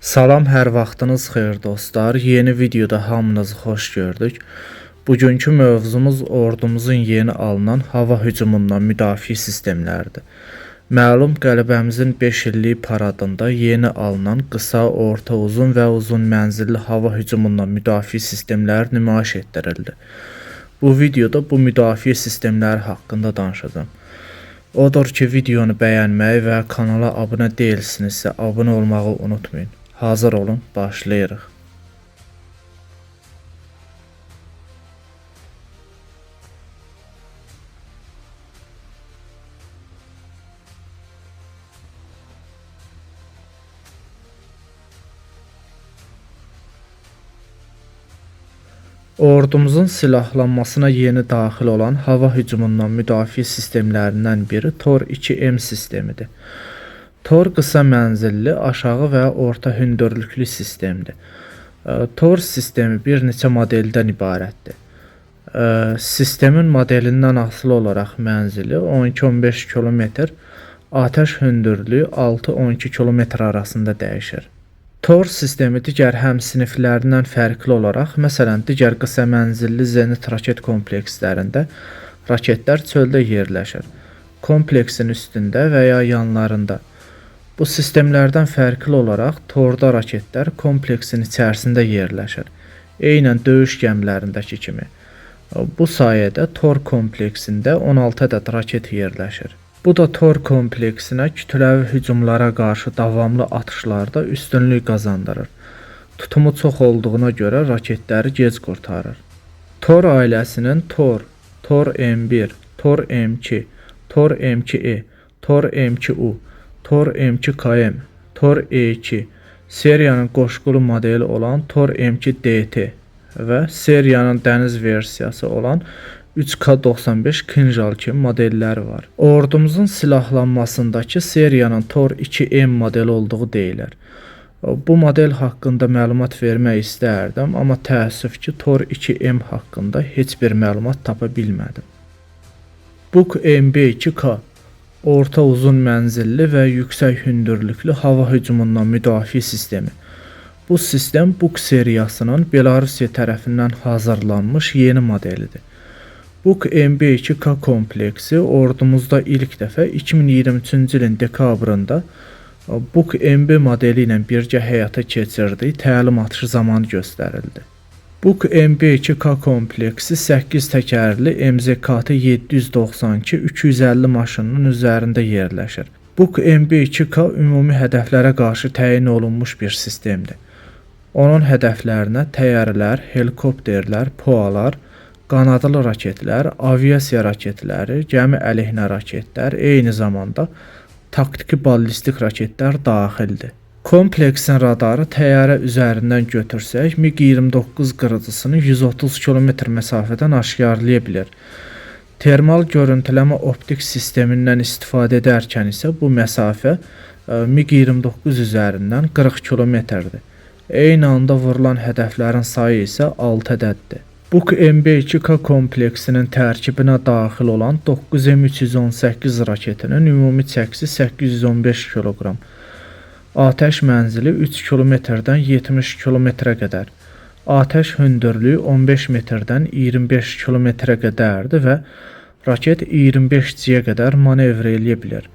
Salam, hər vaxtınız xeyir dostlar. Yeni videoda hamınızı xoş gördük. Bugünkü mövzumuz ordumuzun yeni alınan hava hücumundan müdafiə sistemləridir. Məlum qələbəmizin 5 illik paradında yeni alınan qısa, orta, uzun və uzun mənzilli hava hücumundan müdafiə sistemləri nümayiş etdirildi. Bu videoda bu müdafiə sistemləri haqqında danışacağım. Odur ki, videonu bəyənməyi və kanala abunə deyilsinizsə abunə olmağı unutmayın. Hazır olun, başlayırıq. Ordumuzun silahlanmasına yeni daxil olan hava hücumundan müdafiə sistemlərindən biri Tor-2M sistemidir. Tor qısa mənzilli, aşağı və orta hündürlüklü sistemdir. Tor sistemi bir neçə modeldən ibarətdir. Sistemin modelindən asılı olaraq mənzili 12-15 km, atəş hündürlüyü 6-12 km arasında dəyişir. Tor sistemi digər həmsiniflərindən fərqli olaraq, məsələn, digər qısa mənzilli zenit raket komplekslərində raketlər çöldə yerləşir. Kompleksin üstündə və ya yanlarında. Bu sistemlərdən fərqli olaraq Torda raketlər kompleksin içərisində yerləşir. Eynən döyüş gəmilərindəki kimi. Bu sayədə Tor kompleksində 16 ədəd raket yerləşir. Bu da Tor kompleksinə kütləvi hücumlara qarşı davamlı atışlarda üstünlük qazandırır. Tutumu çox olduğuna görə raketləri gec qurtarır. Tor ailəsinin Tor, Tor M1, Tor M2, Tor M2E, Tor M2U, Tor M2KM, Tor E2, seriyanın qoşqulu modeli olan Tor M2DT və seriyanın dəniz versiyası olan 3K95 Kinjal kimi modelləri var. Ordumuzun silahlanmasındakı seriyanın Tor 2M modeli olduğu deyilir. Bu model haqqında məlumat vermək istərdim, amma təəssüf ki, Tor 2M haqqında heç bir məlumat tapa bilmədim. Buk MB2K orta uzun mənzilli və yüksək hündürlüklü hava hücumundan müdafiə sistemi. Bu sistem Buk seriyasının Belarusiya tərəfindən hazırlanmış yeni modelidir. Buk MB2K kompleksi ordumuzda ilk dəfə 2023-cü ilin dekabrında Buk MB modeli ilə birgə həyata keçirdiyi təlim atışı zamanı göstərildi. Buk MB2K kompleksi 8 təkərli MZKT 792-250 maşınının üzərində yerləşir. Buk MB2K ümumi hədəflərə qarşı təyin olunmuş bir sistemdir. Onun hədəflərinə təyyarələr, helikopterlər, PUAlar, qanadlı raketlər, aviasiya raketləri, gəmi əleyhinə raketlər, eyni zamanda taktiki ballistik raketlər daxildir. Kompleksin radarı təyyarə üzərindən götürsək, MiG-29 qırıcısını 130 km məsafədən aşkarlaya bilir. Termal görüntüləmə optik sistemindən istifadə edərkən isə bu məsafə MiG-29 üzərindən 40 km-dir. Eyni anda vurulan hədəflərin sayı isə 6 ədəddir. Buk MB2K kompleksinin tərkibinə daxil olan 9M318 raketinin ümumi çəkisi 815 kg. Atəş mənzili 3 km-dən 70 km-ə qədər. Atəş hündürlüyü 15 metrdən 25 km-ə qədərdir və raket 25G-yə qədər manevr eləyə bilir.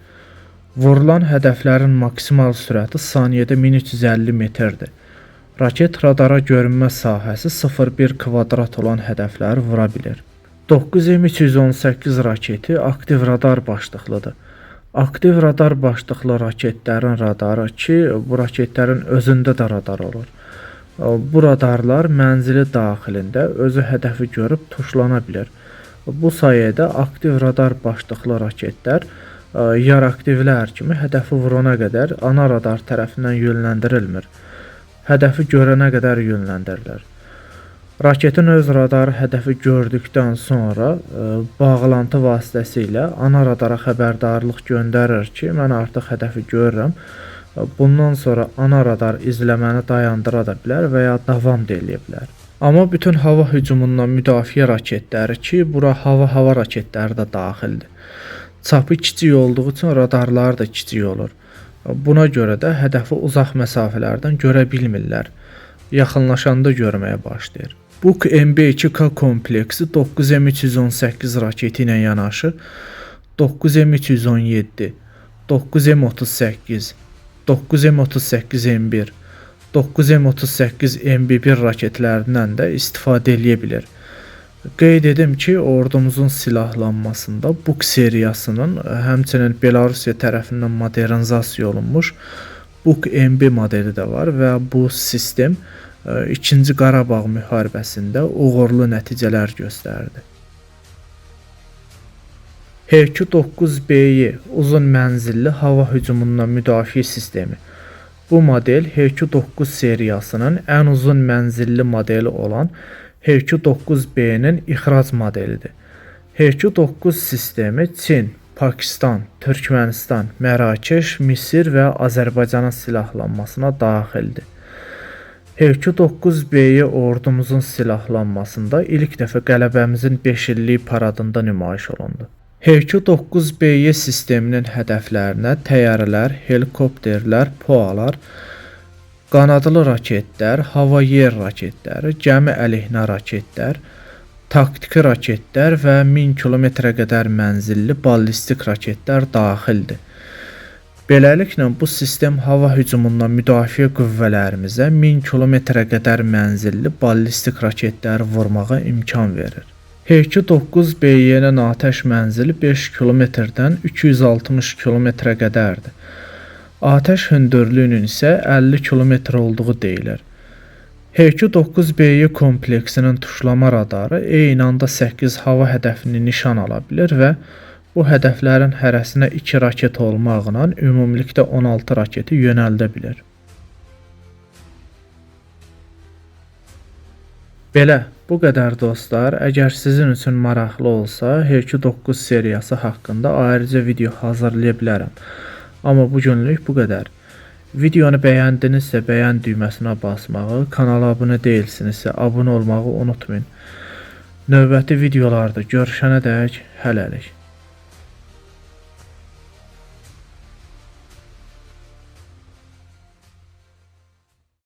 Vurulan hədəflərin maksimal sürəti saniyədə 1350 metrdir. Raket radara görünmə sahəsi 0,1 kvadrat olan hədəfləri vura bilir. 9M318 raketi aktiv radar başlıqlıdır. Aktiv radar başlıqlı raketlərin radarı ki, bu raketlərin özündə də radar olur. Bu radarlar mənzili daxilində özü hədəfi görüb tuşlana bilir. Bu sayədə aktiv radar başlıqlı raketlər yar aktivlər kimi hədəfi vurana qədər ana radar tərəfindən yönləndirilmir. Hədəfi görənə qədər yönləndirilir. Raketin öz radarı hədəfi gördükdən sonra bağlantı vasitəsilə ana radara xəbərdarlıq göndərir ki, mən artıq hədəfi görürəm. Bundan sonra ana radar izləməni dayandıra da bilər və ya davam da edə bilər. Amma bütün hava hücumundan müdafiə raketləri ki, bura hava raketləri də daxildir. Çapı kiçik olduğu üçün radarları da kiçik olur. Buna görə də hədəfi uzaq məsafələrdən görə bilmirlər. Yaxınlaşanda görməyə başlayır. Buk MB2K kompleksi 9M318 raketi ilə yanaşı 9M317, 9M38, 9M38M1, 9M38MB1 raketlərindən də istifadə edə bilər. Qeyd edim ki, ordumuzun silahlanmasında Buk seriyasının, həmçinin Belarusiya tərəfindən modernizasiya olunmuş Buk MB modeli də var və bu sistem 2-ci Qarabağ müharibəsində uğurlu nəticələr göstərdi. HQ-9BY uzun mənzilli hava hücumundan müdafiə sistemi. Bu model HQ-9 seriyasının ən uzun mənzilli modeli olan HQ-9B-nin ixrac modelidir. HQ-9 sistemi Çin, Pakistan, Türkmənistan, Mərakeş, Misir və Azərbaycanın silahlanmasına daxildir. HQ-9B ordumuzun silahlanmasında ilk dəfə qələbəmizin 5 illik paradında nümayiş olundu. HQ-9B sisteminin hədəflərinə təyyarələr, helikopterlər, PUAlar, qanadlı raketlər, hava-yer raketləri, gəmi əleyhinə raketlər, taktiki raketlər və 1000 kilometrə qədər mənzilli ballistik raketlər daxildir. Beləliklə, bu sistem hava hücumundan müdafiə qüvvələrimizə 1000 kilometrə qədər mənzilli ballistik raketləri vurmağa imkan verir. HQ-9BY-nin atəş mənzili 5 kilometrdən 260 kilometrə qədərdir. Atəş hündürlüyünün isə 50 kilometr olduğu deyilir. HQ-9BY kompleksinin tuşlama radarı eyni anda 8 hava hədəfini nişan ala bilir və bu hədəflərin hərəsinə 2 raket olmaqla ümumilikdə 16 raketi yönəldə bilir. Belə, bu qədər dostlar. Əgər sizin üçün maraqlı olsa, HQ-9 seriyası haqqında ayrıca video hazırlaya bilərəm. Amma bugünlük bu qədər. Videonu bəyəndinizsə bəyən düyməsinə basmağı, kanala abunə deyilsinizsə abunə olmağı unutmayın. Növbəti videolarda görüşənədək hələlik.